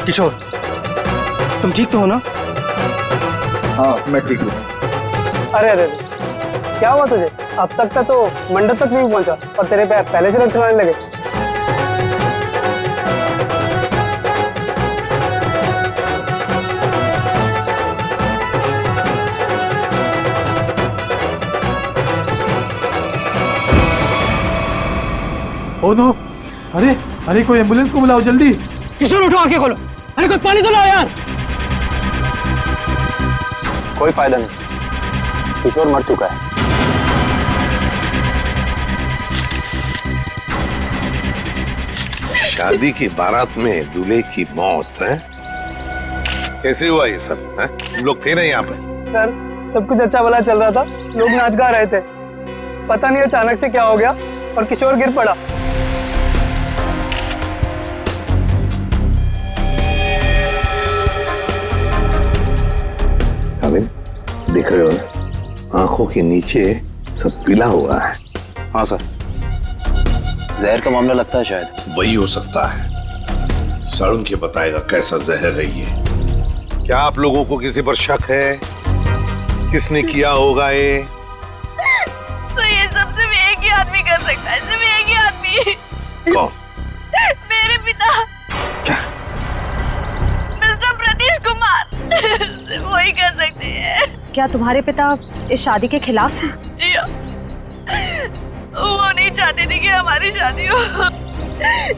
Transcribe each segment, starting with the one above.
किशोर, तुम ठीक तो हो ना? हाँ मैं ठीक हूँ। अरे अरे क्या हुआ तुझे? अब तक का तो मंडप तक नहीं पहुंचा और तेरे पैर पहले से लटकने लगे। ओ नो, अरे अरे कोई एम्बुलेंस को बुलाओ जल्दी। किशोर उठो, आंखें खोलो। अरे कुछ पानी तो लाओ यार। कोई फायदा नहीं, किशोर मर चुका है। शादी की बारात में दूल्हे की मौत है? कैसे हुआ ये सब है? तुम लोग थे ना यहाँ पे? सर सब कुछ अच्छा भला चल रहा था, लोग नाच गा रहे थे। पता नहीं अचानक से क्या हो गया और किशोर गिर पड़ा। देख रहे हो ना, आंखों के नीचे सब पीला हुआ है। हाँ सर, जहर का मामला लगता है शायद। वही हो सकता है। सड़न के बताएगा कैसा जहर है ये। क्या आप लोगों को किसी पर शक है? किसने किया होगा ये? तो ये सब सिर्फ एक ही आदमी कर सकता है, सिर्फ एक ही आदमी। कौन? मेरे पिता। क्या? मिस्टर प्रतीश कुमार। सिर्फ वही कर सकते हैं। क्या तुम्हारे पिता इस शादी के खिलाफ हैं? जी हाँ। वो नहीं चाहते थे कि हमारी शादी हो,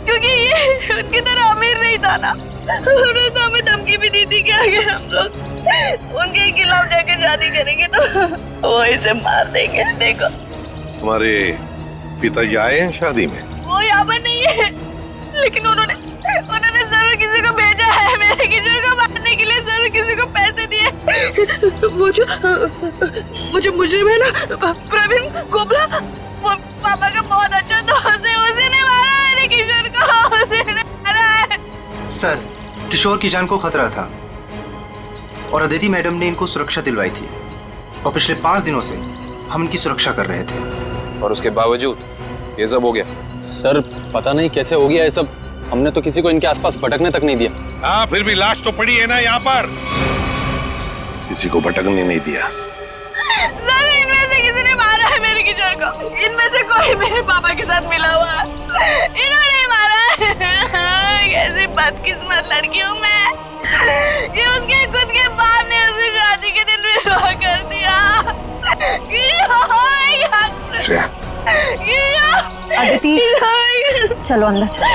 क्योंकि ये उनकी तरह अमीर नहीं था ना। उन्होंने तो हमें धमकी भी दी थी कि अगर हम लोग उनके खिलाफ जाकर शादी करेंगे तो वो इसे मार देंगे। देखो तुम्हारे पिताजी आए हैं शादी में? वो यहाँ पर नहीं है, लेकिन उन्होंने जरूर किसी को भेजा है मेरे किशोर को मारने के लिए। जरूर किसी को पैसे दिए। वो जो मुजरिम है ना, प्रवीण कोबला, वो पापा का बहुत अच्छा दोस्त है। उसी ने मारा मेरे किशोर को, उसी ने मारा है। सर, किशोर की जान को खतरा था और अदिति मैडम ने इनको सुरक्षा दिलवाई थी और पिछले 5 दिनों से हम इनकी सुरक्षा कर रहे थे। और उसके बावजूद ये सब हो गया। सर पता नहीं कैसे हो गया ये सब, हमने तो किसी को इनके आसपास भटकने तक नहीं दिया। हाँ, फिर भी लाश तो पड़ी है ना यहाँ पर। किसी को भटकने नहीं दिया। इनमें से किसी ने मारा है मेरे किशोर को। इनमें से कोई मेरे पापा के साथ मिला हुआ है। इन्होंने मारा है। कैसी बदकिस्मत लड़की हूँ मैं। ये उसके खुद के बाप ने उसे शादी के दिन विधवा कर दिया। अदिति चलो अंदर चलो।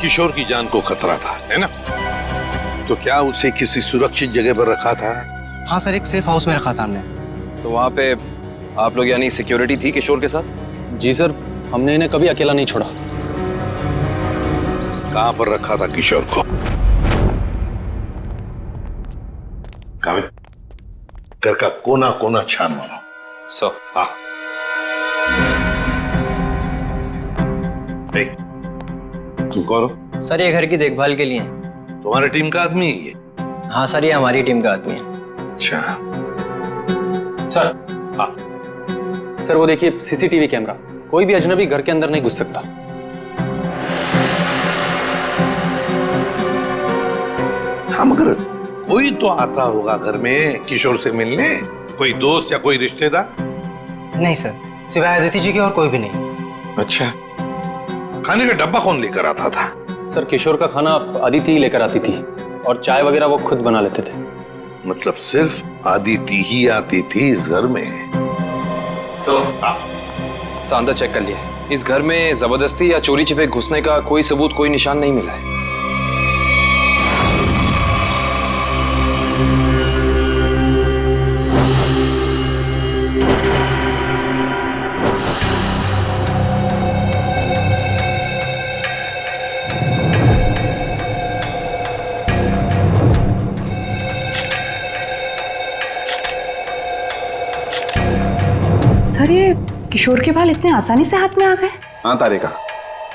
किशोर की जान को खतरा था, है ना? तो क्या उसे किसी सुरक्षित जगह पर रखा था? हाँ सर, एक सेफ हाउस में रखा था हमने। तो वहाँ पे आप लोग यानी सिक्योरिटी थी किशोर के साथ? जी सर, हमने इन्हें कभी अकेला नहीं छोड़ा। कहाँ पर रखा था किशोर को? घर का कोना कोना छान मारो। सर हाँ। तुम कौन हो? सर ये घर की देखभाल के लिए। तुम्हारी टीम का आदमी है ये? हाँ सर, ये हमारी टीम का आदमी है। अच्छा। सर। हाँ। सर वो देखिए सीसीटीवी कैमरा, कोई भी अजनबी घर के अंदर नहीं घुस सकता। हाँ, मगर कोई तो आता होगा घर में किशोर से मिलने, कोई दोस्त या कोई रिश्तेदार? नहीं सर, सिवाय अदिति जी के और कोई भी नहीं। अच्छा, खाने का डब्बा कौन लेकर आता था? सर किशोर का खाना अदिति ही लेकर आती थी और चाय वगैरह वो खुद बना लेते थे। मतलब सिर्फ अदिति ही आती थी इस घर में? सर अंदर चेक कर लिया, इस घर में जबरदस्ती या चोरी छिपे घुसने का कोई सबूत, कोई निशान नहीं मिला है। सर ये किशोर के बाल इतने आसानी से हाथ में आ गए? हाँ तारिका,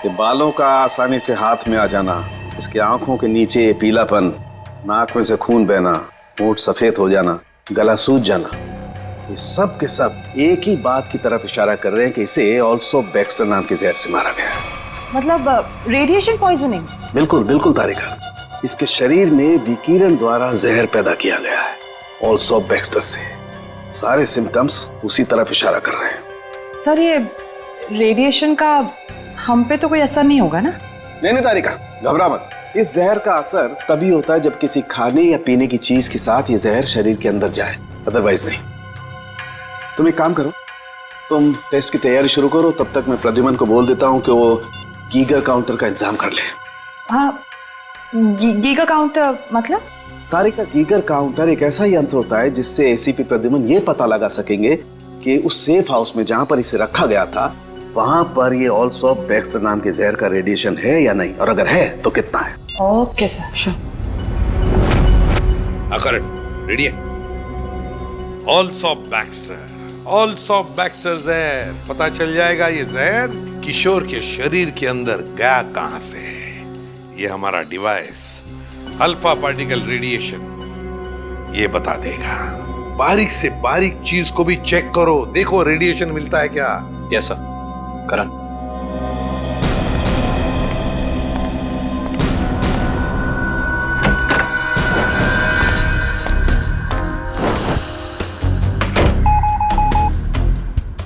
ये बालों का आसानी से हाथ में आ जाना, इसके आंखों के नीचे पीलापन, नाक में से खून बहना, होंठ सफेद हो जाना, गला सूज जाना, ये सब के सब एक ही बात की तरफ इशारा कर रहे हैं कि इसे ऑल्सो बैक्स्टर नाम के जहर से मारा गया है। मतलब रेडिएशन पॉइजनिंग? बिल्कुल बिल्कुल तारिका, इसके शरीर में विकिरण द्वारा जहर पैदा किया गया है, ऑल्सो बैक्स्टर से। सारे सिम्टम्स उसी तरफ इशारा कर रहे हैं। सर ये रेडिएशन का हम पे तो कोई असर नहीं होगा ना? नहीं तारिका, घबरा मत। इस जहर का असर तभी होता है जब किसी खाने या पीने की चीज के साथ ये जहर शरीर के अंदर जाए, अदरवाइज नहीं। तुम एक काम करो, तुम टेस्ट की तैयारी शुरू करो, तब तक मैं प्रद्युमन को बोल देता हूँ कि वो गीगर काउंटर का इंतजाम कर ले। हाँ, गीगर काउंटर मतलब? तारिका, गीगर काउंटर एक ऐसा यंत्र होता है जिससे एसीपी प्रद्युमन ये पता लगा सकेंगे कि उस सेफ हाउस में जहां पर इसे रखा गया था वहां पर ये ऑल्सो बैक्स्टर नाम के जहर का रेडिएशन है या नहीं, और अगर है तो कितना है। Okay sir, sure. Correct, ready है। ऑल्सो बैक्स्टर जहर, पता चल जाएगा ये जहर किशोर के शरीर के अंदर गया कहां से है। ये हमारा डिवाइस अल्फा पार्टिकल रेडिएशन ये बता देगा। बारीक से बारीक चीज को भी चेक करो, देखो रेडिएशन मिलता है क्या। यस सर, करण।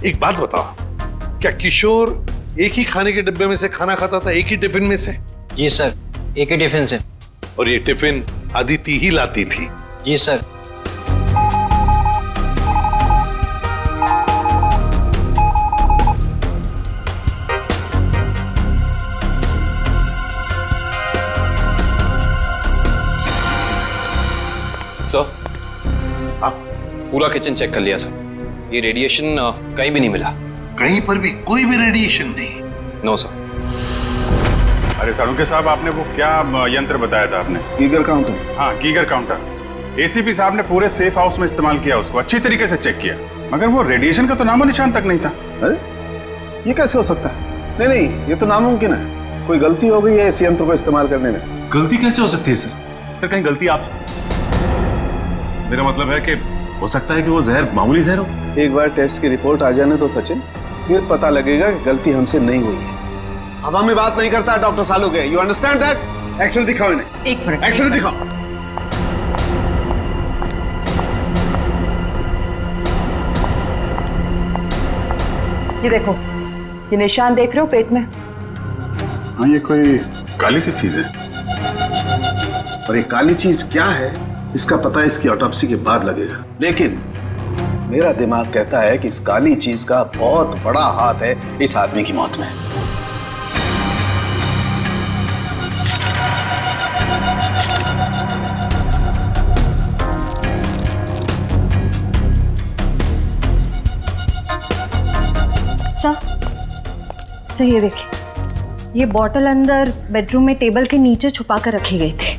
एक बात बताओ, क्या किशोर एक ही खाने के डिब्बे में से खाना खाता था, एक ही टिफिन में से? जी सर, एक ही टिफिन से। और ये टिफिन अदिति ही लाती थी? जी सर। सर, आप पूरा किचन चेक कर लिया सर, ये रेडिएशन कहीं भी नहीं मिला। कहीं पर भी कोई भी रेडिएशन नहीं? No sir. अरे साळुंखे साहब, आपने वो क्या यंत्र बताया था आपने? Geiger counter. हाँ, गीगर काउंटर। एसीपी साहब ने पूरे सेफ हाउस में इस्तेमाल किया, उसको अच्छी तरीके से चेक किया, मगर वो रेडिएशन का तो नामो निशान तक नहीं था। अरे ये कैसे हो सकता है? नहीं नहीं, ये तो नामुमकिन है। कोई गलती हो गई है इस यंत्र को इस्तेमाल करने में। गलती कैसे हो सकती है सर? सर कहीं गलती आप, मेरा मतलब है कि हो सकता है कि वो जहर मामूली जहर हो। एक बार टेस्ट की रिपोर्ट आ जाने दो सचिन, फिर पता लगेगा कि गलती हमसे नहीं हुई है। हवा में बात नहीं करता doctor Salunkhe, you understand that? X-ray दिखाओ इन्हें। एक मिनट, एक्सरे दिखाओ। ये देखो, ये निशान देख रहे हो पेट में? हाँ, ये कोई काली सी चीज है। और ये काली चीज क्या है इसका पता इसकी ऑटोप्सी के बाद लगेगा, लेकिन मेरा दिमाग कहता है कि इस काली चीज का बहुत बड़ा हाथ है इस आदमी की मौत में। सर ये देखिए, ये बॉटल अंदर बेडरूम में टेबल के नीचे छुपा कर रखी गई थी।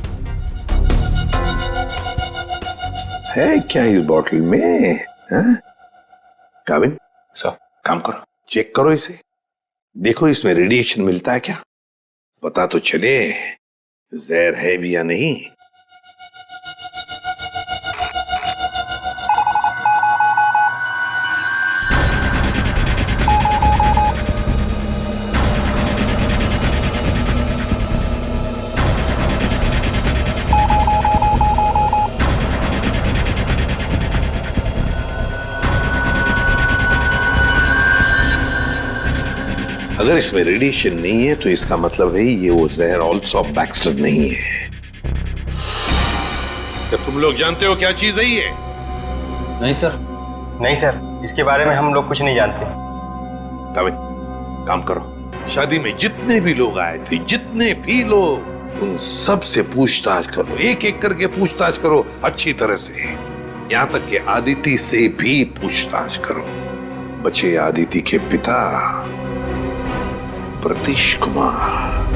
है क्या इस बॉटल में? काबिन सर, काम करो, चेक करो इसे, देखो इसमें रेडिएशन मिलता है क्या, पता तो चले जहर है भी या नहीं। अगर इसमें रेडिएशन नहीं है तो इसका मतलब है ये वो जहर ऑल्सो बैक्स्टर नहीं है। क्या तुम लोग जानते हो क्या चीज है ये? नहीं सर। नहीं सर, इसके बारे में हम लोग कुछ नहीं जानते। काबिन, काम करो, शादी में जितने भी लोग आए थे, जितने भी लोग, उन सब से पूछताछ करो, एक एक करके पूछताछ करो अच्छी तरह से, यहां तक कि आदिति से भी पूछताछ करो। बचे आदिति के पिता प्रतीश कुमार।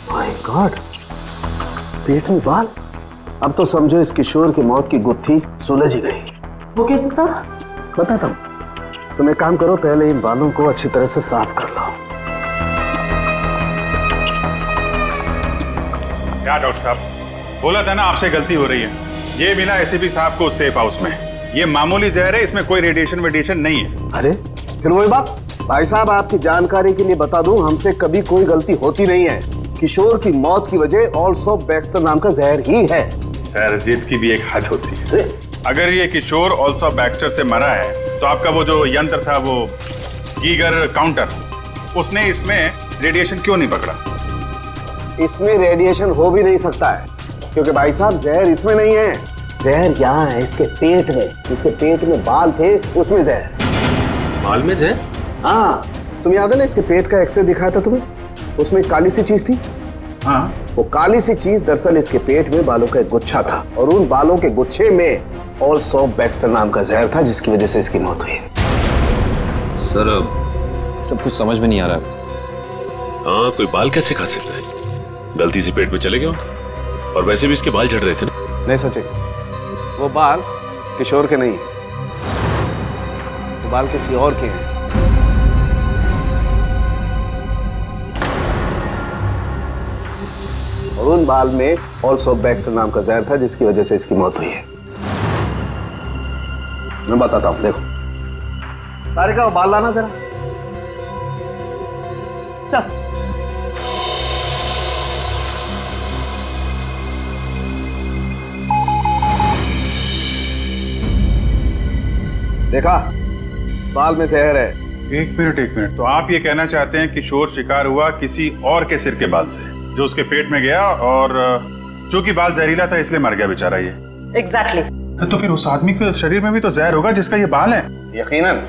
माय गॉड, पेट में बाल। अब तो समझो इस किशोर की मौत की गुत्थी सुलझ ही गई। वो कैसे सर? बताता हूं, तुम एक काम करो, पहले इन बालों को अच्छी तरह से साफ कर लो। क्या डॉक्टर साहब, बोला था ना आपसे गलती हो रही है। ये मिला एसीपी साहब को सेफ हाउस में। ये मामूली जहर है, इसमें कोई रेडिएशन वेडिएशन नहीं है। अरे फिर वही बात। भाई साहब, आपकी जानकारी के लिए बता दूं, हमसे कभी कोई गलती होती नहीं है। किशोर की मौत की वजह ऑल्सो बैक्स्टर नाम का जहर ही है। सर, जिद की भी एक हद होती है। अगर ये किशोर ऑल्सो बैक्स्टर से मरा है तो आपका वो जो यंत्र था, वो गीगर काउंटर, उसने इसमें रेडिएशन क्यों नहीं पकड़ा? इसमें रेडिएशन हो भी नहीं सकता है, क्योंकि भाई साहब जहर इसमें नहीं है। जहर यहाँ है इसके पेट में। इसके पेट में बाल थे, उसमें जहर। बाल में जहर? हाँ, तुम याद है ना, इसके पेट का एक्सरे दिखाया था तुम्हें, उसमें एक काली सी चीज थी। हाँ, वो काली सी चीज दरअसल इसके पेट में बालों का एक गुच्छा था, और उन बालों के गुच्छे में ऑल्सो बैक्स्टर नाम का जहर था, जिसकी वजह से इसकी मौत हुई। सर, सब कुछ समझ में नहीं आ रहा। हाँ, कोई बाल कैसे खा सकता है? गलती से पेट में चले गए, और वैसे भी इसके बाल झड़ रहे थे ना। नहीं सचिन, वो बाल किशोर के नहीं है, वो बाल किसी और के हैं। और उन बाल में ऑल्सो बैक्स्टर नाम का जहर था, जिसकी वजह से इसकी मौत हुई है। मैं बताता हूं, देखो। सारिका, वो बाल लाना जरा। सब देखा, बाल में जहर है। एक मिनट। तो आप ये कहना चाहते हैं किशोर शिकार हुआ किसी और के सिर के बाल से, जो उसके पेट में गया, और चूंकि बाल जहरीला था इसलिए मर गया बेचारा ये। एग्जैक्टली। तो फिर उस आदमी के शरीर में भी तो जहर होगा जिसका ये बाल है। यकीनन।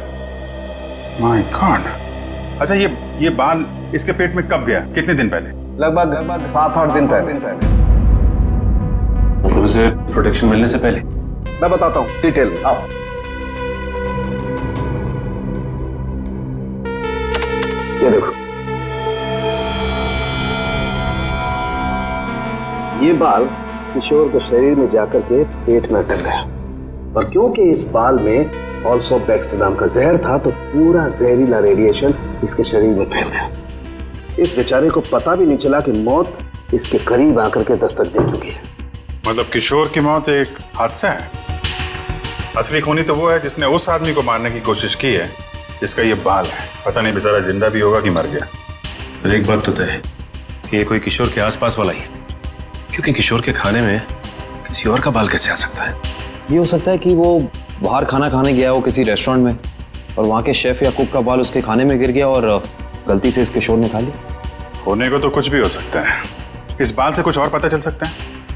My God. अच्छा, ये बाल इसके पेट में कब गया? कितने दिन पहले? लगभग 7-8 दिन पहले। मतलब उसे प्रोटेक्शन मिलने से पहले? मैं बताता हूँ डिटेल में, आओ। ये देखो, ये बाल किशोर के शरीर में जाकर के पेट में अटक गया, और क्योंकि इस बाल में ऑल्सो बैक्स्टर नाम का जहर था, तो पूरा जहरीला रेडिएशन इसके शरीर में फैल गया। इस बेचारे को पता भी नहीं चला कि मौत इसके करीब आकर के दस्तक दे चुकी है। मतलब किशोर की मौत एक हादसा है? असली खूनी तो वो है जिसने उस आदमी को मारने की कोशिश की है जिसका ये बाल है। पता नहीं बेचारा जिंदा भी होगा कि मर गया। सर, एक बात तो तय है कि ये कोई किशोर के आसपास वाला ही है, क्योंकि किशोर के खाने में किसी और का बाल कैसे आ सकता है? ये हो सकता है कि वो बाहर खाना खाने गया हो किसी रेस्टोरेंट में, और वहाँ के शेफ या कुक का बाल उसके खाने में गिर गया और गलती से इस किशोर ने खा लिया। होने को तो कुछ भी हो सकता है। इस बाल से कुछ और पता चल सकता है?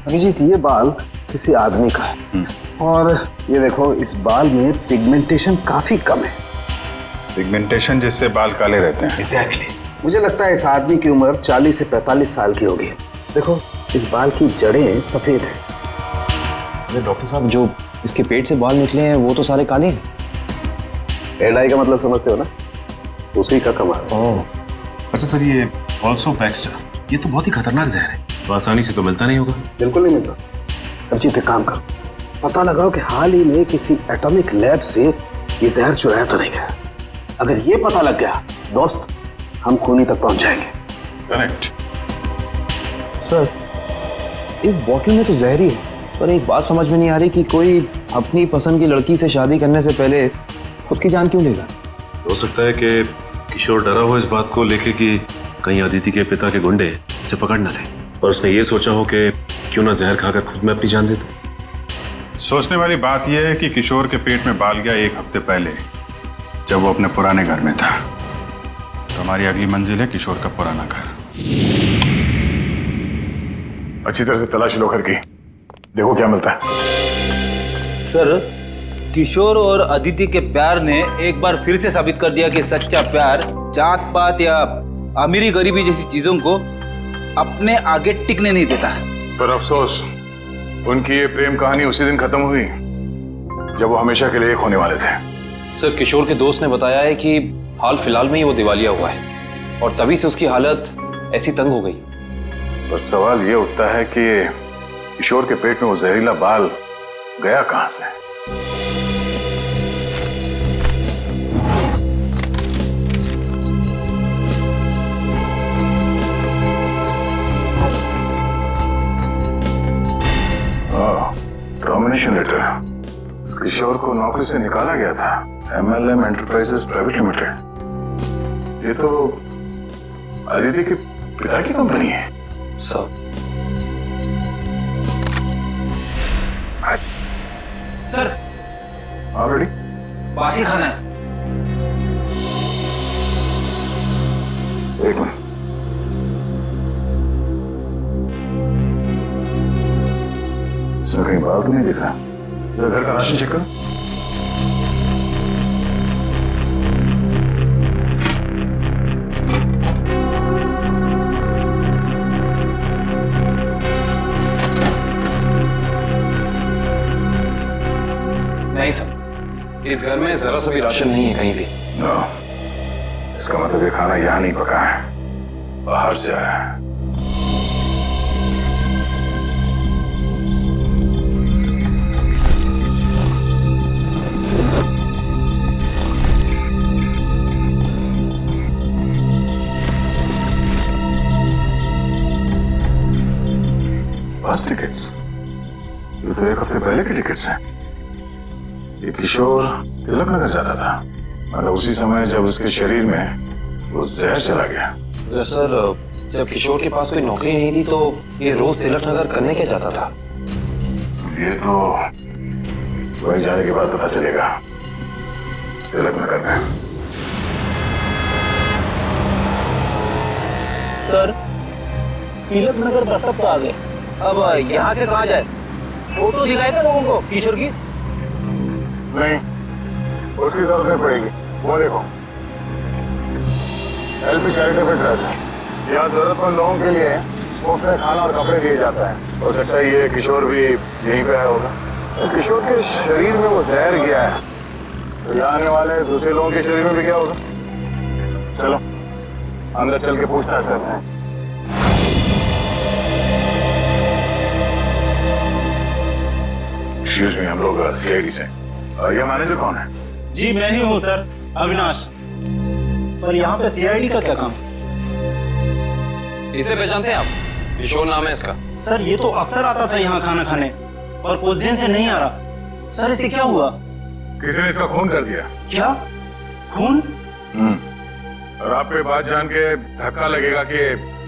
अभिजीत, ये बाल किसी आदमी का है, और ये देखो, इस बाल में पिगमेंटेशन काफी कम है। पिगमेंटेशन जिससे बाल काले रहते हैं? एग्जैक्टली। मुझे लगता है इस आदमी की उम्र 40 से 45 साल की होगी। देखो, इस बाल की जड़ें सफेद हैं। अरे डॉक्टर साहब, जो इसके पेट से बाल निकले हैं वो तो सारे काले हैं। हेड आई का मतलब समझते हो ना, उसी का कमाल। ओह, अच्छा सर, ये ऑल्सो बैक्स्टर, ये तो बहुत ही खतरनाक जहर है, तो आसानी से तो मिलता नहीं होगा। बिल्कुल नहीं मिलता। अब जीत एक काम करो, पता लगाओ कि हाल ही में किसी एटॉमिक लैब से ये जहर चुराया तो नहीं गया। अगर ये पता लग गया दोस्त, हम खूनी तक पहुंच जाएंगे। करेक्ट। सर, इस बॉटल में तो जहर ही है, पर एक बात समझ में नहीं आ रही कि कोई अपनी पसंद की लड़की से शादी करने से पहले खुद की जान क्यों लेगा? हो सकता है कि किशोर डरा हो इस बात को लेके कि कहीं अदिति के पिता के गुंडे उसे पकड़ न ले, और उसने ये सोचा हो कि क्यों ना जहर खाकर खुद में अपनी जान दे दे। सोचने वाली बात यह है कि किशोर के पेट में बाल गया 1 हफ्ते पहले, जब वो अपने पुराने घर में था। तो हमारी अगली मंजिल है किशोर का पुराना घर। अच्छी तरह से तलाशी लो घर की, देखो क्या मिलता है। सर, किशोर और अदिति के प्यार ने एक बार फिर से साबित कर दिया कि सच्चा प्यार जात पात या अमीरी गरीबी जैसी चीजों को अपने आगे टिकने नहीं देता। पर अफसोस, उनकी ये प्रेम कहानी उसी दिन खत्म हुई जब वो हमेशा के लिए एक होने वाले थे। सर, किशोर के दोस्त ने बताया है कि हाल फिलहाल में ही वो दिवालिया हुआ है, और तभी से उसकी हालत ऐसी तंग हो गई। बस सवाल ये उठता है कि किशोर के पेट में वो जहरीला बाल गया कहां से? Resignation letter. इस किशोर को नौकरी से निकाला गया था। MLM enterprises private limited. ये तो अदिति के पिता की कंपनी है। सर सर ऑलरेडी बासी खाना है। एक मिनट। इसमें कहीं बाल तो नहीं दिख रहा। जरा घर का राशन चेक करो। नहीं सर, इस घर में जरा सा भी राशन नहीं है कहीं भी। नो, इसका मतलब ये खाना यहाँ नहीं पका है, बाहर से आया है। बस टिकट्स, ये तो एक हफ्ते पहले के टिकट्स हैं। ये किशोर तिलक नगर जाता था, मतलब उसी समय जब उसके शरीर में वो जहर चला गया। सर, जब किशोर के पास कोई नौकरी नहीं थी तो ये रोज तिलक नगर करने क्या जाता था? ये तो वही जाने के बाद पता चलेगा। तिलक नगर में sir, Tilak Nagar bus stop आ गए। अब यहाँ से कहाँ जाए? फोटो दिखाएगा लोगों को किशोर की? नहीं, उसकी जरूरत नहीं पड़ेगी। वो देखो, LP चैरिटेबल ट्रस्ट, यहाँ जरूरतमंद लोगों के लिए मुफ्त में खाना और कपड़े दिए जाता है। हो सकता है ये किशोर भी यहीं पे आया होगा। तो किशोर के शरीर में वो जहर गया है, तो यहाँ आने वाले दूसरे लोगों के शरीर में भी क्या होगा? चलो अंदर चल के पूछताछ करते हैं। एक्सक्यूज मी, हम लोग CID से। ये मैनेजर कौन है? जी मैं ही हूँ सर, अविनाश। पर यहाँ पे CID का क्या काम? इसे पहचानते हैं आप? किशोर नाम है इसका। सर ये तो अक्सर आता था यहाँ खाना खाने, और कुछ दिन से नहीं आ रहा। सर इसे क्या हुआ? किसी ने इसका खून कर दिया। क्या खून? और आपको ये बात जान के धक्का लगेगा कि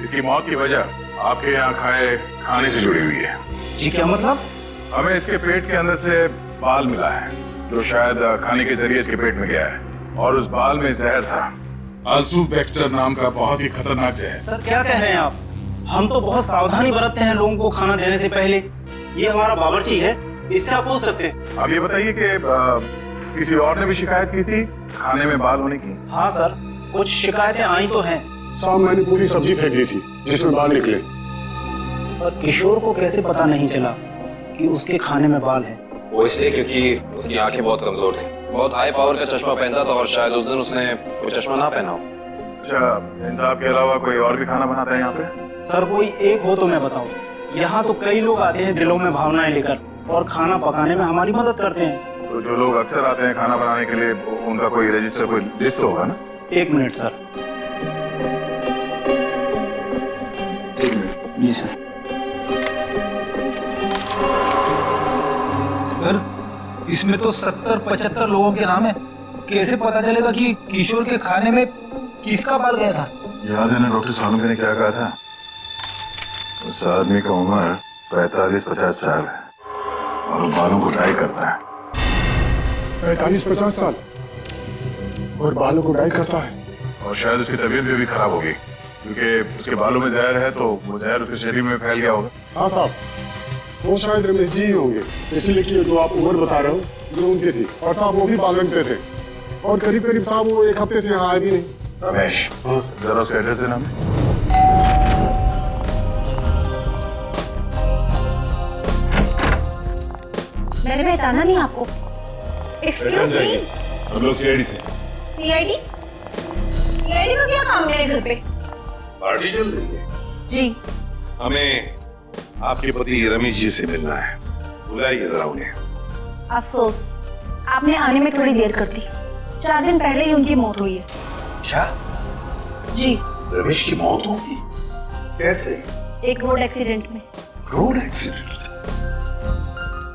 इसकी मौत की वजह आपके यहाँ खाए खाने से जुड़ी हुई है। जी क्या मतलब? हमें इसके पेट के अंदर से बाल मिला है, जो शायद खाने के जरिए इसके पेट में गया है, और उस बाल में जहर था, आल्सू बैक्स्टर नाम का बहुत ही खतरनाक जहर। सर क्या कह रहे हैं आप? हम तो बहुत सावधानी बरतते हैं लोगों को खाना देने से पहले। ये हमारा बावर्ची है, इससे आप पूछ सकते हैं। अब ये बताइए कि किसी और ने भी शिकायत की थी खाने में बाल होने की? हाँ सर, कुछ शिकायतें आई तो हैं। शाम मैंने पूरी सब्जी फेंक दी थी जिसमें बाल निकले। पर किशोर को कैसे पता नहीं चला कि उसके खाने में बाल है? वो इसलिए क्योंकि उसकी आंखें बहुत कमजोर थी। बहुत हाई पावर का चश्मा पहनता था और शायद उस दिन उसने कोई चश्मा ना पहना हो। अच्छा, इंसाफ के अलावा कोई और भी खाना बनाता है यहाँ पे? सर कोई एक हो तो मैं बताऊं। यहाँ तो कई लोग आते हैं दिलों में भावनाएं लेकर, और खाना पकाने में हमारी मदद करते हैं। तो जो लोग अक्सर आते हैं खाना बनाने के लिए, उनका कोई रजिस्टर, कोई लिस्ट होगा ना? एक मिनट सर। एक मिनट। जी सर। सर इसमें तो 70-75 लोगों के नाम है। कैसे पता चलेगा कि किशोर के खाने में किसका बाल गया था? याद है ना डॉक्टर सालुंके ने क्या कहा था? उस आदमी का उम्र 45-50 साल है और बालों को डाई करता है। 45-50 साल और बालों को डाई करता है? और शायद उसकी तबीयत भी खराब होगी, क्योंकि उसके बालों में जहर है, तो वो जहर उसके शरीर में फैल गया होगा। हाँ साहब, वो शायद रमेश जी ही होंगे, इसलिए कि जो आप उम्र बता रहे हो जो उनकी थी। और साहब वो भी बाल रंगते थे, और करीब करीब साहब वो एक हफ्ते से यहाँ आए भी नहीं। रमेश, जरा उसका एड्रेस देना। मैंने पहचाना नहीं आपको। एक्सक्यूज मी, हम लोग CID से। CID? CID का क्या काम है मेरे घर पे? पार्टी चल रही है जी। हमें आपके पति रमेश जी से मिलना है, बुलाइए जरा उन्हें। अफसोस, आपने आने में थोड़ी देर कर दी। 4 दिन पहले ही उनकी मौत हुई है। क्या? जी। रमेश की मौत होगी? कैसे? एक रोड एक्सीडेंट में। Road accident?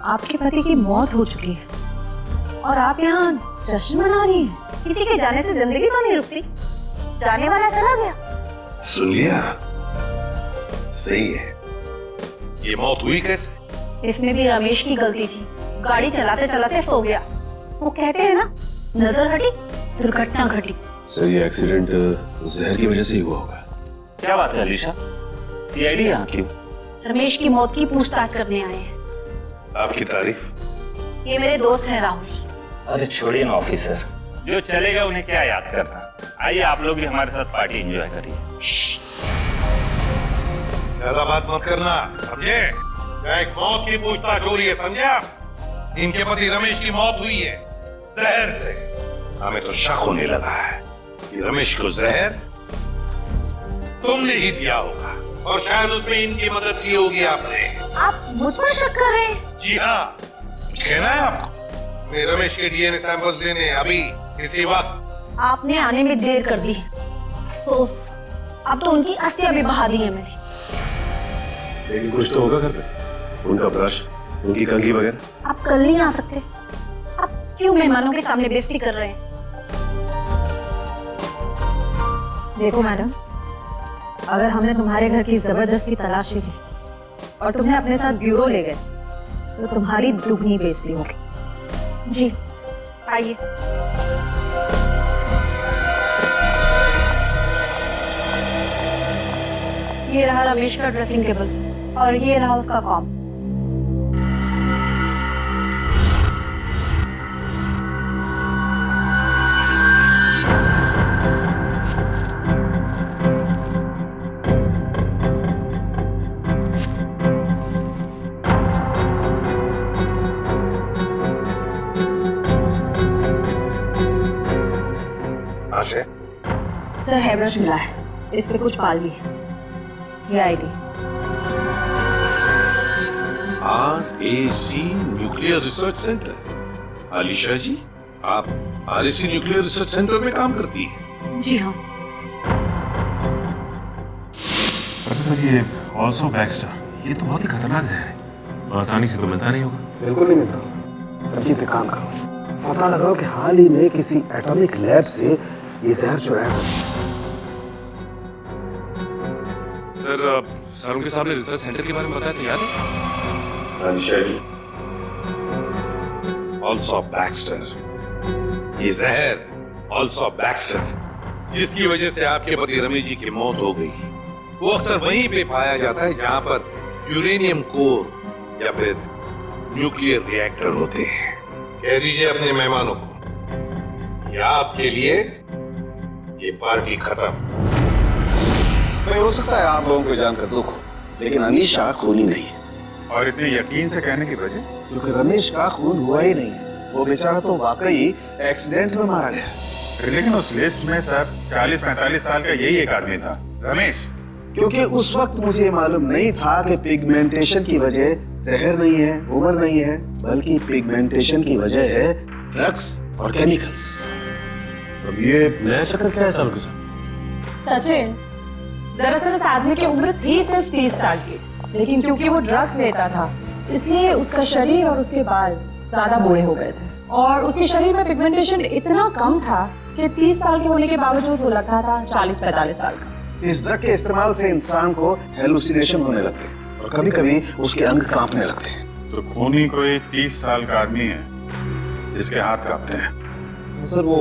आपके पति की मौत हो चुकी है और आप यहाँ जश्न मना रही हैं। किसी के जाने से जिंदगी तो नहीं रुकती, जाने वाला चला गया। सुन लिया? सही है। ये मौत हुई कैसे? इसमें भी रमेश की गलती थी, गाड़ी चलाते चलाते सो गया। वो कहते हैं ना, नजर हटी दुर्घटना घटी। सर ये एक्सीडेंट जहर की वजह से ही हुआ होगा। क्या बात है अलीशा, सीआईडी यहाँ क्यों? रमेश की मौत की पूछताछ करने आए हैं। आपकी तारीफ? ये मेरे दोस्त हैं राहुल। अरे छोड़िए ना ऑफिसर, जो चलेगा उन्हें क्या याद करना। आइए आप लोग भी हमारे साथ पार्टी एंजॉय करिए। ज्यादा बात मत करना, समझे? एक मौत की पूछताछ हो रही है, समझा? इनके पति रमेश की मौत हुई है जहर से। हमें तो शक होने लगा है कि रमेश को जहर तुमने ही दिया होगा और शायद उसमें इनकी मदद की होगी आपने। आप मुझ पर शक कर रहे हैं? जी हाँ, कहना है आपको? मैं रमेश के डीएनए सैंपल्स लेने अभी इसी वक्त। आपने आने में देर कर दी, अफसोस। अब तो उनकी अस्थियां भी बहा दी है मैंने। लेकिन कुछ तो होगा घर पे, उनका ब्रश, उनकी कंघी वगैरह। आप कल नहीं आ सकते? आप क्यों मेहमानों के सामने बेइज्जती कर रहे हैं? देखो मैडम, अगर हमने तुम्हारे घर की जबरदस्ती तलाशी ली और तुम्हें अपने साथ ब्यूरो ले गए तो तुम्हारी दुगनी बेइज्जती होगी। जी आइए। ये रहा रमेश का ड्रेसिंग टेबल और ये रहा उसका फॉर्म। सर हेयर ब्रश मिला है, इस पे कुछ पाल भी है। ये ID. RAC nuclear research centre. Alisha ji, आप RAC न्यूक्लियर रिसर्च सेंटर में काम करती हैं? जी हाँ। सर ये ऑल्सो बैक्स्टर, ये तो बहुत ही खतरनाक जहर है, तो आसानी से तो मिलता नहीं होगा। बिल्कुल नहीं मिलता। रंजीत एक काम करो, पता लगाओ कि हाल ही में किसी एटॉमिक लैब से ये जहर चुराया। सर उनके सामने रिसर्च सेंटर के बारे में बताया था, याद है? आलिशा जी, ऑल्सो बैक्स्टर, ये जहर ऑल्सो बैक्स्टर, जिसकी वजह से आपके पति रमेश जी की मौत हो गई, वो अक्सर वहीं पे पाया जाता है जहां पर यूरेनियम कोर या फिर न्यूक्लियर रिएक्टर होते हैं। कह दीजिए अपने मेहमानों को कि आपके लिए ये पार्टी खत्म। भाई हो सकता है आप लोगों को जानकर दुख हो, लेकिन अनीशा खूनी नहीं है। और इतने यकीन से कहने की वजह? क्योंकि रमेश का खून हुआ ही नहीं है, वो बेचारा तो वाकई एक्सीडेंट में मारा गया। लेकिन उस लिस्ट में सर 40-45 साल का यही एक आदमी था, रमेश। क्योंकि उस वक्त मुझे मालूम नहीं था कि पिगमेंटेशन की वजह जहर नहीं है, उम्र नहीं है, बल्कि पिगमेंटेशन की वजह है ड्रग्स और केमिकल्स। अब ये नया चक्कर क्या है साल के साथ? सचिन, दरअसल इस आदमी की उम्र थी सिर्फ 30 साल की, लेकिन क्योंकि वो ड्रग्स लेता था इसलिए उसका शरीर और उसके बाल ज्यादा बूढ़े हो गए थे और उसके शरीर में पिगमेंटेशन इतना कम था कि 30 साल के होने के बावजूद वो लगता था 40-45 साल का। इस ड्रग के इस्तेमाल से इंसान को हेलुसिनेशन होने लगते हैं और कभी-कभी उसके अंग कांपने लगते हैं। तो खूनी कोई 30 साल का आदमी है जिसके हाथ कांपते हैं। सर वो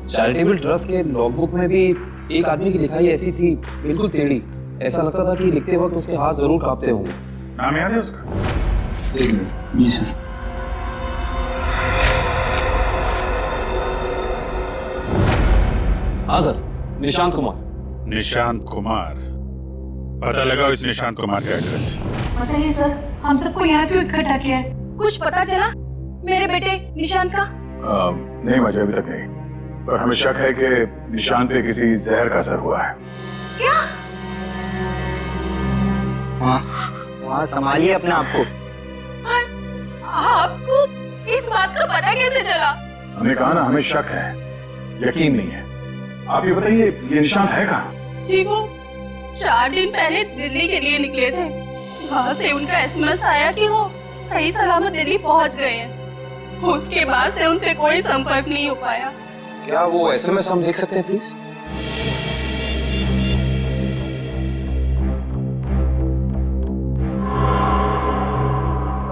चैरिटेबल ट्रस्ट के लॉगबुक में भी एक आदमी की लिखाई ऐसी थी, बिल्कुल टेढ़ी, ऐसा लगता था कि लिखते वक्त उसके हाथ जरूर कांपते होंगे। नाम याद है उसका? एक मिनट। जी सर। हाँ सर, निशांत कुमार। निशांत कुमार, पता लगा इस निशांत कुमार का एड्रेस? पता नहीं सर, हम सबको यहाँ क्यों इकट्ठा किया है? कुछ पता चला मेरे बेटे निशांत का? नहीं, मुझे अभी तक नहीं, पर हमें शक है कि निशांत पे किसी जहर का असर हुआ है। क्या? वहाँ संभालिए अपने आप को। आपको इस बात का पता कैसे चला? हमने कहा ना, हमें शक है, यकीन नहीं है। आप ये बताइए, ये निशांत है कहाँ? जी वो 4 दिन पहले दिल्ली के लिए निकले थे, वहाँ से उनका एसएमएस आया कि वो सही सलामत दिल्ली पहुंच गए हैं। उसके बाद से उनसे कोई संपर्क नहीं हो पाया। क्या वो एसएमएस हम देख सकते हैं प्लीज?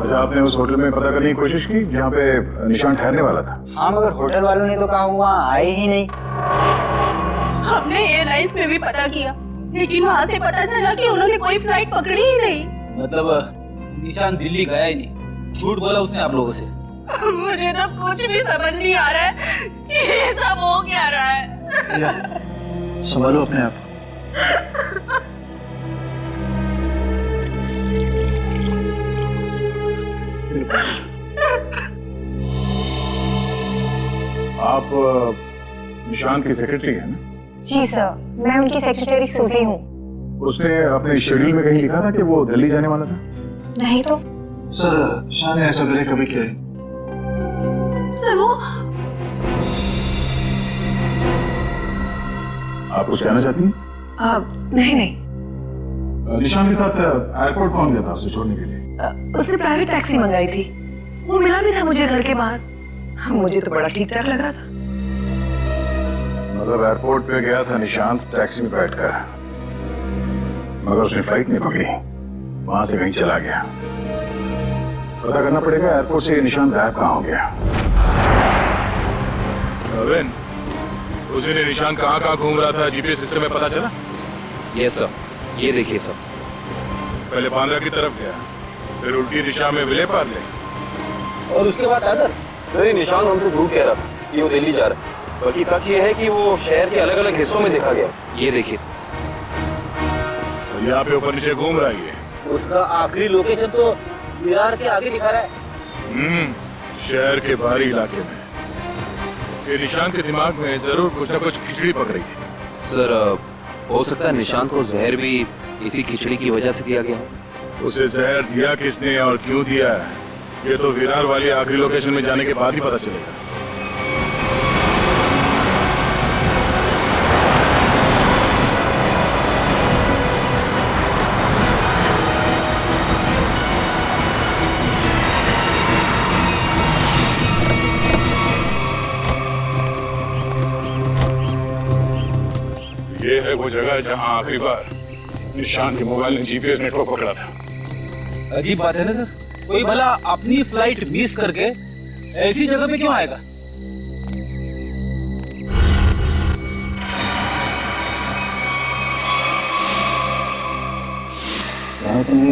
अच्छा, आपने उस होटल में पता करने की कोशिश की जहाँ पे निशान ठहरने वाला था? हाँ, मगर होटल वालों ने तो कहा वहाँ आए ही नहीं। हमने एयरलाइंस में भी पता किया, लेकिन वहाँ से पता चला कि उन्होंने कोई फ्लाइट पकड़ी ही नहीं। मतलब निशान दिल्ली गया ही नहीं, झूठ बोला उसने आप लोगों से? मुझे तो कुछ भी समझ नहीं आ रहा है कि ये सब हो क्या रहा है। संभालो अपने आप। आप निशान की सेक्रेटरी है ना? जी सर, मैं उनकी सेक्रेटरी सूजी हूँ। उसने अपने शेड्यूल में कहीं लिखा था कि वो दिल्ली जाने वाला था? नहीं तो। सर, शान ने ऐसा पहले कभी किया है? सर वो आप कुछ कहना चाहती हैं? नहीं। निशान के साथ एयरपोर्ट कौन गया था उसे छोड़ने के लिए? उसने प्राइवेट टैक्सी मंगाई थी, वो मिला भी था मुझे घर के बाहर। मुझे तो बड़ा ठीक ठाक लग रहा था। मतलब एयरपोर्ट पे गया था निशांत टैक्सी में बैठकर, मगर उसने फ्लाइट नहीं पकड़ी, वहां से कहीं चला गया। पता करना पड़ेगा एयरपोर्ट से निशांत गायब कहाँ हो गया। अरविंद, उस दिन निशांत कहाँ घूम रहा था जीपीएस सिस्टम में पता चला? यस सर, ये देखिए सर। पहले बांद्रा की तरफ गया, फिर उल्टी दिशा में विले पार ले, और उसके बाद दादर। सर ये निशान हमसे झूठ कह रहा था कि वो दिल्ली जा रहा है, बल्कि सच ये है कि वो शहर के अलग अलग हिस्सों में देखा गया। ये देखिए, यहाँ पे ऊपर नीचे घूम रहा है ये। उसका आखिरी लोकेशन तो विरार के आगे दिखा रहा है। शहर के बाहरी इलाके में। ये निशांत के दिमाग में जरूर कुछ ना कुछ खिचड़ी पक रही है। सर हो सकता है निशांत को जहर भी इसी खिचड़ी की वजह से दिया गया हो। उसे जहर दिया किसने और क्यों दिया है, ये तो विरार वाली आखिरी लोकेशन में जाने के बाद ही पता चलेगा। ये है वो जगह जहां आखिरी बार निशान के मोबाइल ने जीपीएस नेटवर्क पकड़ा था। अजीब बात है ना सर, कोई भला अपनी फ्लाइट मिस करके ऐसी जगह पे क्यों आएगा?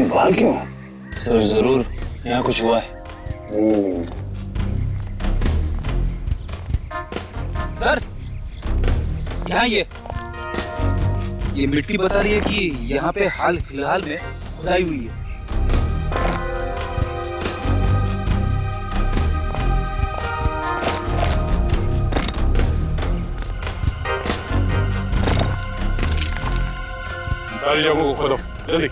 बाहर क्यों? सर जरूर यहाँ कुछ हुआ है। सर यहाँ ये मिट्टी बता रही है कि यहाँ पे हाल फिलहाल में खुदाई हुई है। सारी जगहों को खोदो जल्दी।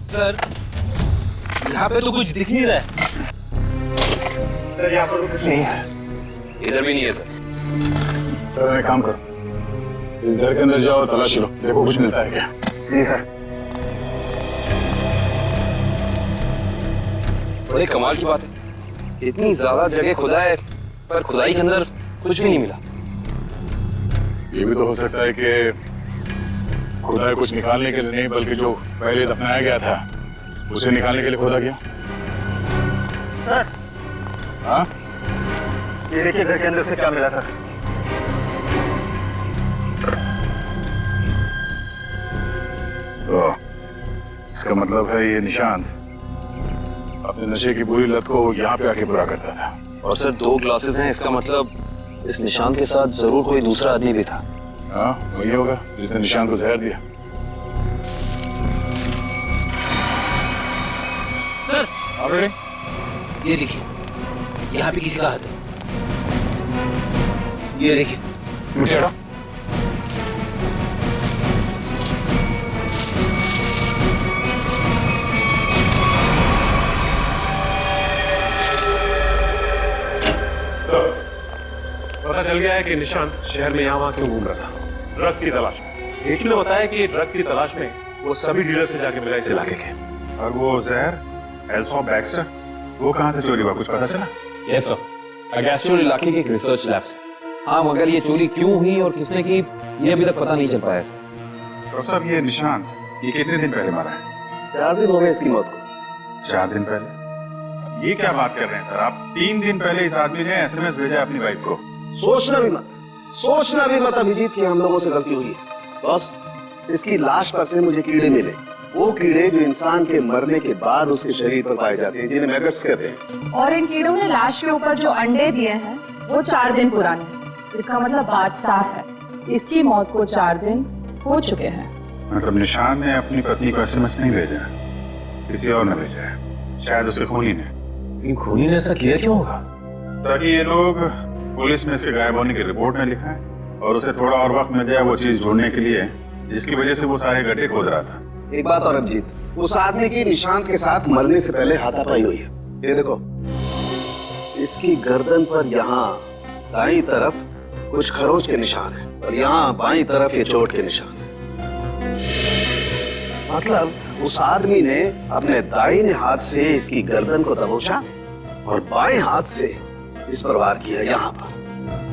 सर यहाँ पे तो कुछ दिख नहीं रहा है। सर यहाँ पर कुछ नहीं है। इधर भी नहीं है सर। सर एक काम करो, इस घर के अंदर जाओ और तलाशी लो, देखो कुछ मिलता है क्या। जी सर। बड़े कमाल की बात है, इतनी ज्यादा जगह खुदा है पर खुदाई के अंदर कुछ भी नहीं मिला। ये भी तो हो सकता है कि खुदा कुछ निकालने के लिए नहीं, बल्कि जो पहले दफनाया गया था उसे निकालने के लिए खोदा गया। सर, हाँ? ये देखिए घर के अंदर से क्या मिला सर। तो इसका मतलब है ये निशांत अपने नशे की बुरी लत को यहाँ पे आके पूरा करता था। और सर 2 ग्लासेस हैं, इसका मतलब इस निशान के साथ जरूर कोई दूसरा आदमी भी था। हाँ वही होगा जिसने निशांत को जहर दिया। सर ये देखिए, यहाँ पे किसी का हाथ है। ये देखिए। सर, पता चल गया है कि निशांत शहर में यहाँ वहाँ क्यों घूम रहा था, ड्रग्स की तलाश में। एचयू ने बताया कि ड्रग्स की तलाश में वो सभी डीलर से जाके मिला इस इलाके के। और वो जहर एल्सो बैक्स्टर, वो कहाँ से चोरी हुआ, कुछ पता चला? यस सर, अगेस्टोर इलाके की एक रिसर्च लैब से। हाँ, मगर ये चोरी क्यों हुई और किसने की, ये अभी तक पता नहीं चल पाया सर। और सब ये निशांत, ये कितने दिन पहले मारा है? 4 दिन हो गए इसकी मौत को। 4 दिन पहले? ये क्या बात कर रहे हैं सर आप? 3 दिन पहले इस आदमी ने एसएमएस भेजा अपनी वाइफ को। सोचना भी मत अभिजीत कि हम लोगों से गलती हुई है। बस इसकी लाश पर से मुझे कीड़े मिले, वो कीड़े जो इंसान के मरने के बाद उसके शरीर पर पाए जाते हैं, जिन्हें मैगट्स कहते हैं। और इन कीड़ों ने लाश के ऊपर जो अंडे दिए हैं वो 4 दिन पुराने हैं। इसका मतलब बात साफ है, इसकी मौत को 4 दिन हो चुके हैं। मतलब निशान ने अपनी पत्नी को एसएमएस नहीं भेजा, किसी और ने भेजा है, शायद उसके खूनी ने। इन खूनी ने ऐसा किया क्यों होगा? ताकि ये लोग पुलिस में इसके गायब होने की रिपोर्ट में लिखा है और उसे थोड़ा और वक्त मिल जाए वो चीज ढूंढने के लिए जिसकी वजह से वो सारे गड्ढे खोद रहा था। एक बात और अभिजीत, उस आदमी की निशांत के साथ मरने से पहले हाथापाई हुई है। ये देखो, इसकी गर्दन पर यहाँ दाईं तरफ कुछ खरोच के निशान है और यहाँ बाईं तरफ ये चोट के निशान है। मतलब उस आदमी ने अपने दाहिने हाथ से इसकी गर्दन को दबोचा और बाएं हाथ से इस पर वार किया यहाँ पर,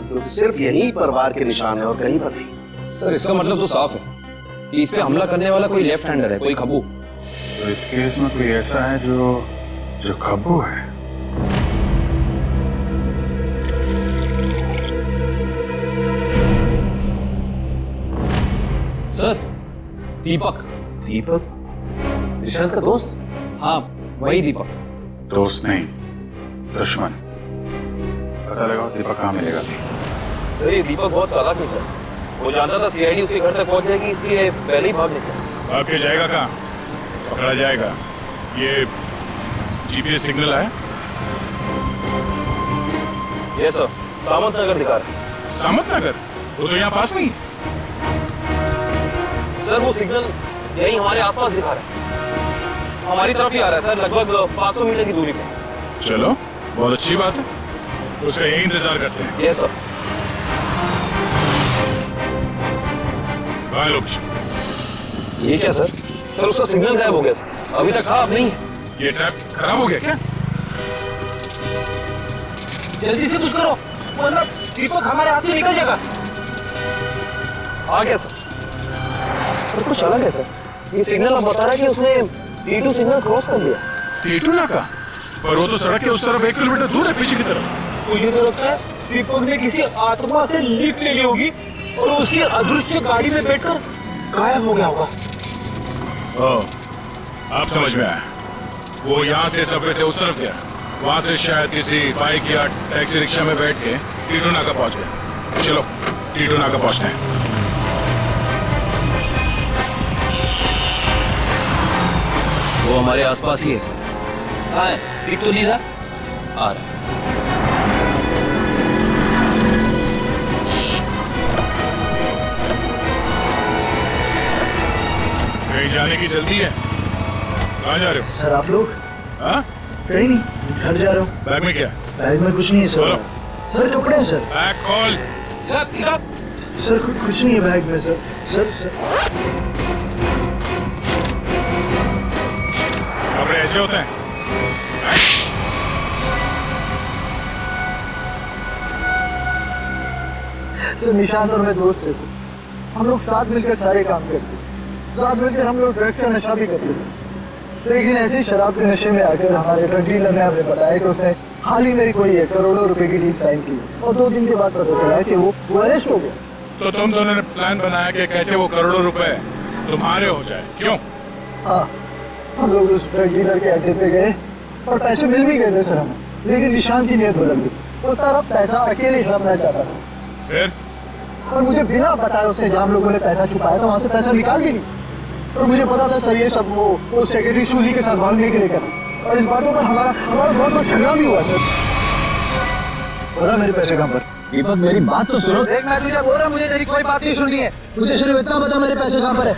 क्योंकि सिर्फ यही पर वार के निशान है और कहीं पर नहीं। सर, इसका मतलब तो साफ है कि इस पे हमला करने वाला कोई लेफ्ट हैंडर है, कोई खब्बू। तो इस केस में कोई ऐसा है जो खब्बू है। सर, दीपक निशांत का दोस्त? हाँ, वही दीपक। दोस्त नहीं, दुश्मन। पता लगाओ दीपक कहाँ मिलेगा। सर, ये दीपक बहुत चालाक निकला। वो जानता था सीआईडी उसके घर तक पहुंच जाएगी, इसलिए पहले ही भाग निकला। भाग के जाएगा कहाँ? पकड़ा जाएगा। ये जीपीएस सिग्नल है? यस सर, सामंत नगर दिखा रहा है। सामंत नगर? वो तो यहाँ पास में ही। सर, वो सिग्नल यही हमारे आसपास दिखा रहा है, हमारी तरफ ही आ रहा है सर, लगभग 500 मीटर की दूरी पर। चलो, बहुत अच्छी बात है, उसका यही इंतजार करते हैं। Yes sir. बाय लोग। ये क्या सर? सर, उसका सिग्नल गायब हो गया सर, अभी तक था, अब नहीं। ये ट्रैप खराब हो गया क्या? जल्दी से कुछ करो वरना दीपक हमारे हाथ से निकल जाएगा। आ गया सर। पर कुछ अलग है सर, ये सिग्नल अब बता रहा है कि उसने T2 सिग्नल क्रॉस कर लिया। T2 नाका? पर वो तो सड़क के उस तरफ 1 किलोमीटर दूर है, पीछे की तरफ। मुझे तो लगता है दीपक ने किसी आत्मा से लिफ्ट ले ली होगी और उसकी अदृश्य गाड़ी में बैठकर गायब हो गया होगा। आप समझ में आया, वो यहाँ से सबवे से उस तरफ गया, वहां से शायद किसी बाइक या टैक्सी रिक्शा में बैठ के T2 नाका पहुंच गया। चलो T2 नाका पहुंचते हैं। वो हमारे आसपास ही है सर। हाँ, दिख तो नहीं रहा। आ रहा। कहीं जाने की जल्दी है? कहाँ जा रहे हो? सर आप लोग? हाँ? कहीं नहीं, घर जा रहा हूँ। बैग में क्या? बैग में कुछ नहीं है सर। सर कपड़े हैं सर। बैग खोल। सर कुछ नहीं है बैग में सर। सर कपड़े ऐसे होते हैं? सर निशांत और मैं दोस्त है सर, हम लोग साथ मिलकर सारे काम करते, साथ मिलकर हम लोग ड्रग्स का नशा भी करते थे। तो एक दिन ऐसे ही शराब के नशे में आकर हमारे ड्रग डीलर ने हमें बताया कि उसने हाल ही में कोई करोड़ों रुपए की डील साइन की और 2 दिन के बाद पता चला कि वो अरेस्ट हो गया। तो तुम दोनों ने प्लान बनाया कि कैसे वो करोड़ों रुपए तुम्हारे हो जाए, क्यों? हाँ, हम लोग उस ड्रग डीलर के अड्डे पे गए और पैसे मिल भी गए थे सर हमें, लेकिन निशांत की नीयत बदल गई। वो सारा पैसा अकेले छापना चाहता था। फिर? और मुझे बिना बताए उसने जहाँ हम लोगों ने पैसा छुपाया था वहाँ से पैसा निकाल के ली। और मुझे पता था सर ये सब वो सेक्रेटरी सूजी के साथ भागने के लिए कर। और इस बातों पर हमारा बहुत बहुत झगड़ा भी हुआ सर। बता मेरे पैसे कहाँ पर? दीपक मेरी बात तो सुनो। देख मैं तुझे बोल रहा, मुझे तेरी कोई बात नहीं सुननी है। मुझे सिर्फ इतना बता मेरे पैसे कहाँ पर है।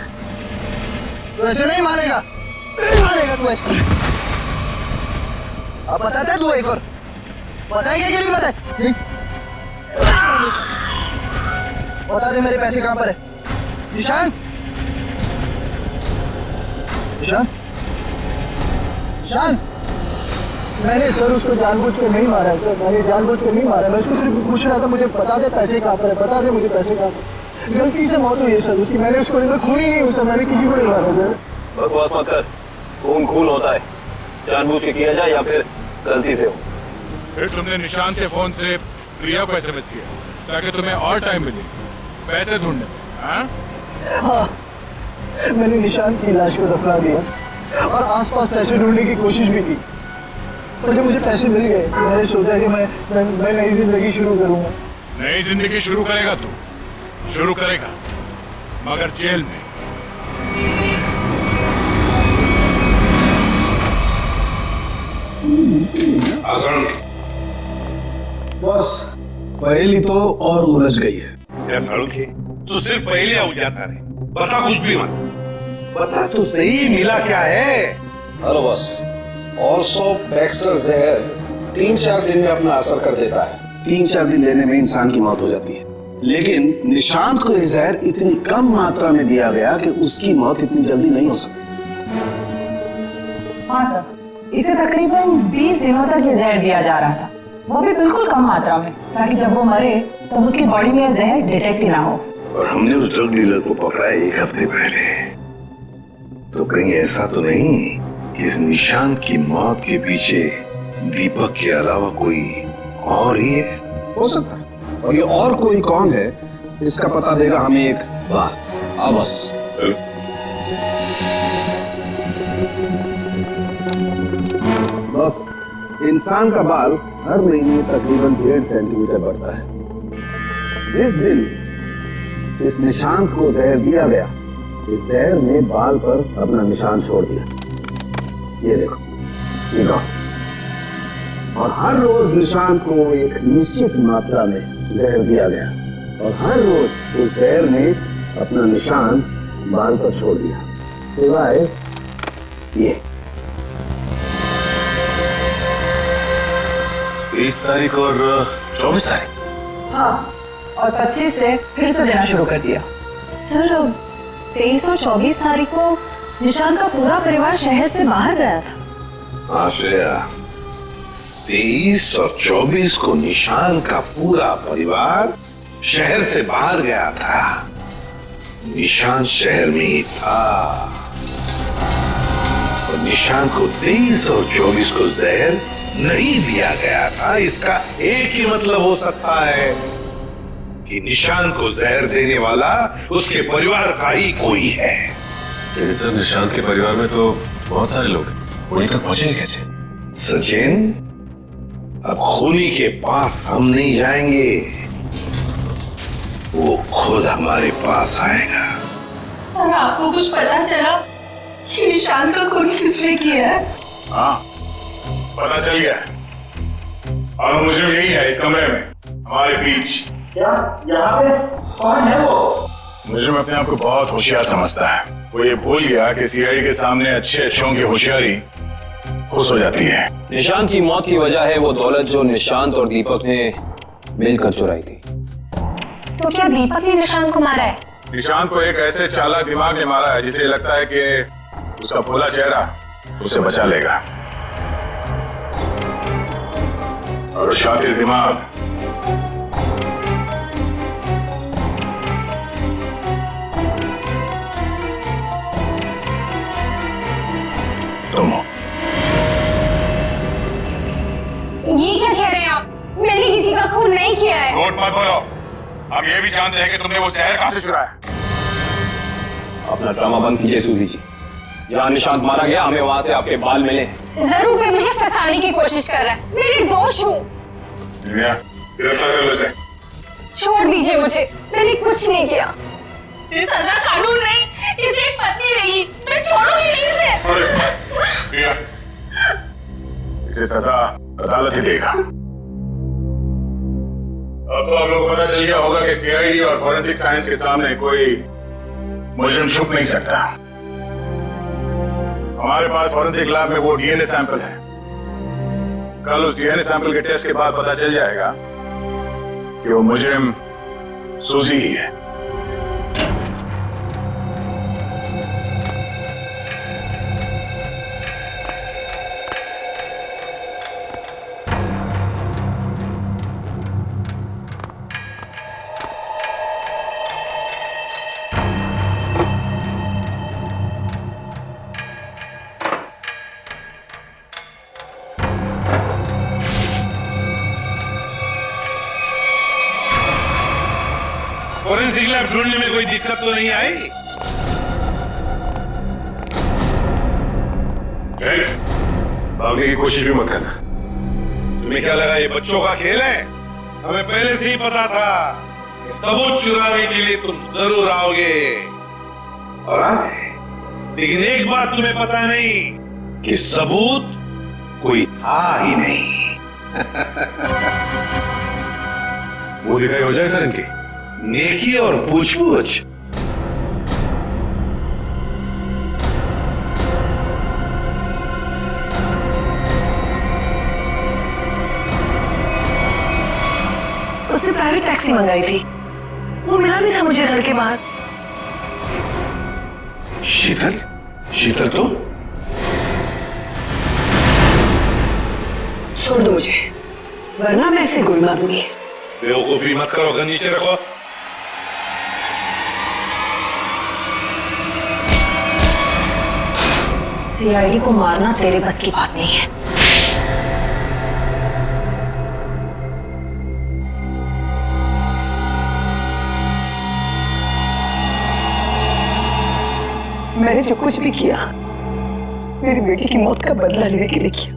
तू ऐसे नहीं मानेगा, तू ऐसे। अब बताता है तू एक और बताएगा कि नहीं बताए? बता दे मेरे पैसे कहाँ पर है। निशांत, निशांत, निशांत। मैंने सर उसको जानबूझ कर नहीं मारा है सर, मैंने जानबूझ कर नहीं मारा। मैं उसको सिर्फ पूछ रहा था, मुझे बता दे पैसे कहाँ पर है, बता दे मुझे पैसे कहाँ पर। गलती से मौत हुई है सर उसकी। मैंने उसको मैं खून ही नहीं हूँ सर, मैंने किसी को नहीं मारा सर। बकवास मत कर। खून होता है, जानबूझ के किया जाए या फिर गलती से हो। फिर तुमने निशांत के फोन से प्रिया को SMS किया ताकि तुम्हें और टाइम मिले पैसे ढूंढने में, हाँ? मैंने निशांत की लाश को दफना दिया और आसपास पैसे ढूंढने की कोशिश भी की, और जब मुझे पैसे मिल गए मैंने सोचा कि मैं नई जिंदगी शुरू करूंगा। नई जिंदगी शुरू करेगा तू, शुरू करेगा, मगर जेल में। बस पहेली तो और उलझ गई है। क्या सालुंखे, तू सिर्फ पहेलियां उलझाता रहे, बता कुछ भी मत। बता तो सही, मिला क्या है? हेलो बस, ऑल्सो बैक्स्टर जहर 3-4 दिन में अपना असर कर देता है। 3-4 दिन लेने में इंसान की मौत हो जाती है, लेकिन निशांत को यह जहर इतनी कम मात्रा में दिया गया कि उसकी मौत इतनी जल्दी नहीं हो सकती। हाँ सर, इसे तकरीबन 20 दिनों तक ये जहर दिया जा रहा था, वो भी बिल्कुल कम मात्रा में, ताकि जब वो मरे तब उसकी बॉडी में जहर डिटेक्ट ही ना हो। और हमने उस ड्रग डीलर को पकड़ा 1 हफ्ते पहले, तो कहीं ऐसा तो नहीं कि इस निशांत की मौत के पीछे दीपक के अलावा कोई और ही है? हो सकता है, और ये और कोई कौन है इसका पता देगा हमें एक बार। आ बस बस इंसान का बाल हर महीने तकरीबन 1.5 सेंटीमीटर बढ़ता है। जिस दिन इस निशांत को जहर दिया गया, इस जहर ने बाल पर अपना निशान छोड़ दिया। ये देखो, ये देखो। और हर रोज निशांत को एक निश्चित मात्रा में जहर दिया गया, और हर रोज उस जहर ने अपना निशान बाल पर छोड़ दिया, सिवाय ये 20 तारीख और 24 तारीख। हाँ, और 25 से फिर से देना शुरू कर दिया। सर 23 और 24 तारीख को निशांत का पूरा परिवार शहर से बाहर गया था। हाँ श्रेया, 23 और 24 को निशांत का पूरा परिवार शहर से बाहर गया था। निशांत शहर में ही था, और निशांत को 23 और 24 को जहर नहीं दिया गया था। इसका एक ही मतलब हो सकता है कि निशांत को जहर देने वाला उसके परिवार का ही कोई है। लेकिन सर, निशांत के परिवार में तो बहुत सारे लोग हैं, उन्हीं तक पहुंचेंगे कैसे? सचिन, अब खूनी के पास हम नहीं जाएंगे, वो खुद हमारे पास आएगा। सर आपको कुछ पता चला कि निशांत का खून किसने किया है? हाँ, पता चल गया, और मुझे यही है इस कमरे में हमारे बीच। क्या यहाँ पे कौन है वो? मुझे अपने आप को बहुत होशियार समझता है। वो ये भूल गया कि सीआईडी के सामने अच्छे अच्छों की होशियारी खुश हो जाती है। निशांत की मौत की वजह है वो दौलत जो निशांत और दीपक ने मिलकर चुराई थी। तो क्या दीपक ने निशांत को मारा है? निशांत को एक ऐसे चालाक दिमाग ने मारा है जिसे लगता है कि उसका भोला चेहरा उसे बचा लेगा, और शातिर दिमाग तुम हो। ये क्या कह रहे हैं आप? मैंने किसी का खून नहीं किया है। झूठ मत बोलो, हम ये भी जानते हैं कि तुमने वो जहर कहां से चुराया। अपना ड्रामा बंद कीजिए सूजी जी। जहाँ निशांत मारा गया, हमें वहां से आपके बाल मिले। जरूर कोई मुझे फंसाने की कोशिश कर रहा है। मैं निर्दोष हूँ। गिरफ्तार कर लो इसे। छोड़ दीजिए मुझे, मैंने कुछ नहीं किया। ये सजा कानून नहीं, इसे एक पत्नी रहेगी, मैं छोड़ूंगी नहीं इसे। इसे सजा अदालत ही देगा। अब तो आप लोगों को पता चल गया होगा कि सीआईडी और फॉरेंसिक साइंस के सामने कोई मुजरिम छुप नहीं सकता। हमारे पास फॉरेंसिक लैब में वो डीएनए सैंपल है। कल उस डीएनए सैंपल के टेस्ट के बाद पता चल जाएगा कि वो मुजरिम सूजी ही है। फॉरेंसिक लैब ढूंढने में कोई दिक्कत तो नहीं आई? भागने की कोशिश भी मत करना। तुम्हें क्या लगा ये बच्चों का खेल है? हमें पहले से ही पता था कि सबूत चुराने के लिए तुम जरूर आओगे और आए। लेकिन एक बात तुम्हें पता नहीं कि सबूत कोई था ही नहीं। वो दिखाई हो जाए सर इनकी नेकी और पूछ-पूछ। उसने प्राइवेट टैक्सी मंगाई थी, वो मिला भी था मुझे घर के बाहर। शीतल? शीतल तो? छोड़ दो मुझे, वरना मैं इसे गोली मार दूंगी। बेवकूफी मत करो, गन नीचे रखो। सीआईडी को मारना तेरे बस की बात नहीं है। मैंने जो कुछ भी किया मेरी बेटी की मौत का बदला लेने के लिए किया।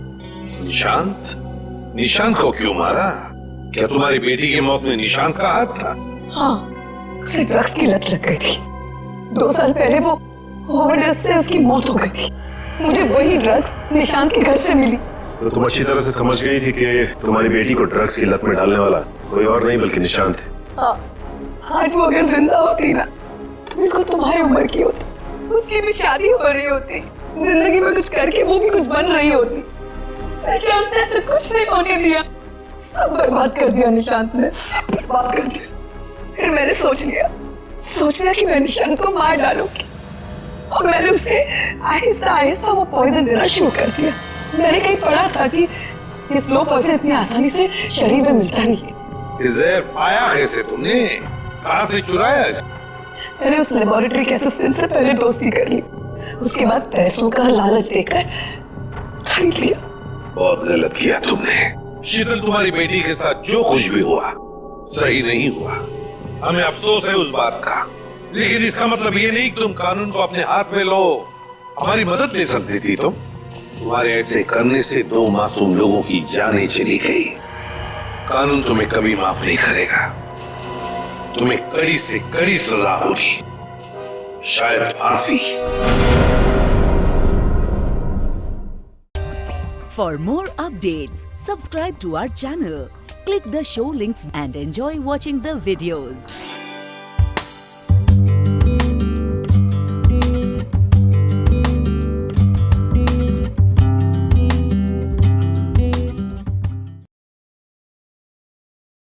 निशांत? निशांत को क्यों मारा? क्या तुम्हारी बेटी की मौत में निशांत का हाथ था? हाँ, उसे ड्रग्स की लत लग गई थी। 2 साल पहले वो ओवरडोज से उसकी मौत हो गई थी। मुझे वही ड्रग्स निशांत के घर से मिली। तो तुम अच्छी तरह से समझ गई थी कि तुम्हारी बेटी को ड्रग्स की लत में डालने वाला कोई और नहीं बल्कि निशांत है। हाँ, आज वो अगर जिंदा होती ना तो बिल्कुल तुम्हारी उम्र की होती, उसकी भी शादी हो रही होती, जिंदगी में कुछ करके वो भी कुछ बन रही होती। निशांत ने ऐसा कुछ नहीं होने दिया, सब बर्बाद कर दिया निशांत ने, सब बर्बाद कर दिया। फिर मैंने सोच लिया कि मैं निशांत को मार डालूंगी और मैंने उसे आहिस्ता आहिस्ता वो पॉइजन देना शुरू कर दिया। मैंने कहीं पढ़ा था कि ये स्लो पॉइजन इतनी आसानी से शरीर में मिलता नहीं है। जहर पाया कैसे तुमने? कहाँ से चुराया? मैंने उस लेबोरेटरी के असिस्टेंट से पहले दोस्ती कर ली, उसके बाद पैसों का लालच देकर खरीद लिया। बहुत गलत किया तुमने। शीतल, तुम्हारी बेटी के साथ जो कुछ भी हुआ सही नहीं हुआ। हमें अफसोस है उस बात का, लेकिन इसका मतलब ये नहीं कि तुम कानून को अपने हाथ में लो। हमारी मदद ले सकती थी तुम। तुम्हारे ऐसे करने से 2 मासूम लोगों की जानें चली गई। कानून तुम्हें कभी माफ नहीं करेगा। तुम्हें कड़ी से कड़ी सजा होगी, शायद फांसी। For more updates, subscribe to our channel, click the show links and enjoy watching the videos.